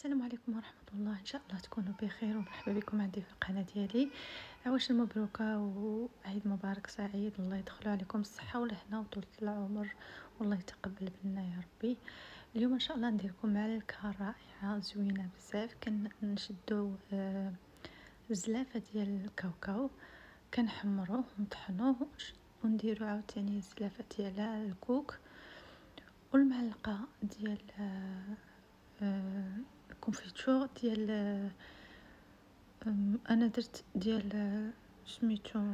السلام عليكم ورحمة الله. إن شاء الله تكونوا بخير ومرحبا بكم عندي في القناة ديالي. عواشر مبروكة وعيد مبارك سعيد، الله يدخلوا عليكم الصحة والهنا وطولة العمر والله يتقبل منا يا ربي. اليوم إن شاء الله ندير لكم معلكة رائعة زوينة بزاف. كنشدو الزلافة ديال الكاوكاو، كنحمروه ونطحنوه ونديرو عاوتاني الزلافة ديال الكوك والمعلقة ديال الكونفيتور ديال انا درت ديال سميتو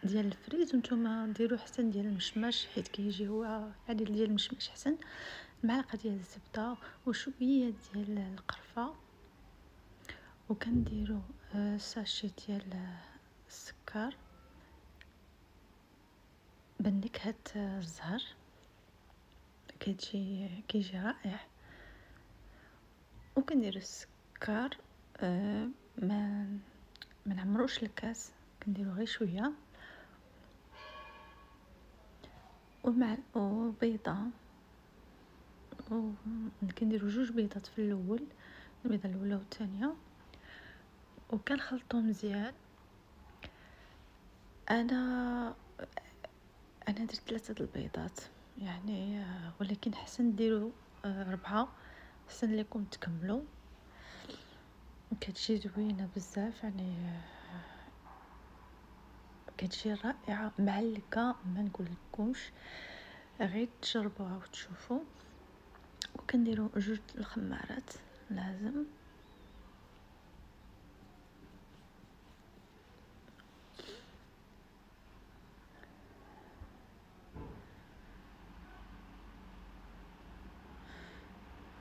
ديال الفريز، وانتم ديروا حسن ديال المشماش حيت كيجي هو عادي ديال المشماش حسن. معلقه ديال الزبده وشويه ديال القرفه، وكنديروا ساشي ديال السكر بنكهه الزهر، كيجي رائع. وكندير السكر ما نعمروش الكاس، كنديرو غير شويه وبيضه، وكنديرو 2 بيضات في الاول، البيضه الاولى والثانيه، وكنخلطو مزيان. انا درت 3 البيضات يعني، ولكن حسن ديروا 4 حسن لكم تكملوا. كتجي زوينه بزاف يعني، كتجي رائعه معلكه ما نقول لكمش، غير تجربوها وتشوفوا. وكنديروا 2 الخمارات لازم،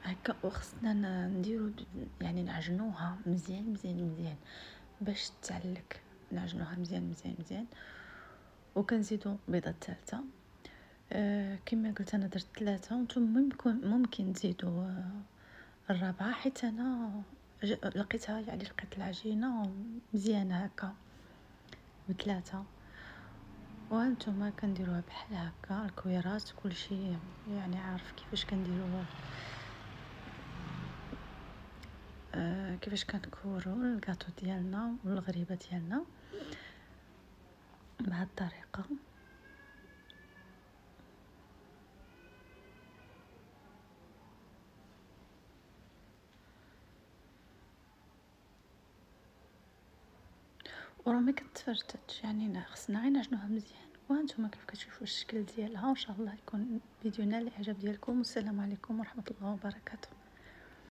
هكا. وخصنا نديرو يعني نعجنوها مزيان مزيان مزيان باش تعلك، نعجنوها مزيان مزيان مزيان. وكنزيدو بيضه ثالثه، كما قلت انا درت 3، وانتم ممكن تزيدوا الرابعه، حيت انا لقيتها يعني لقيت العجينه مزيانه هكا ب3. وانتم كنديروها بحال هكا الكويرات كلشي يعني عارف كيفاش كنديروها، كيفاش كنكورو الكاطو ديالنا والغريبه ديالنا بهذه الطريقه. وراه ما كتفرتش يعني، خصنا غير نعجنوها مزيان. وانتم كيف كتشوفوا الشكل ديالها. وان شاء الله يكون فيديو نال الاعجاب ديالكم، والسلام عليكم ورحمه الله وبركاته.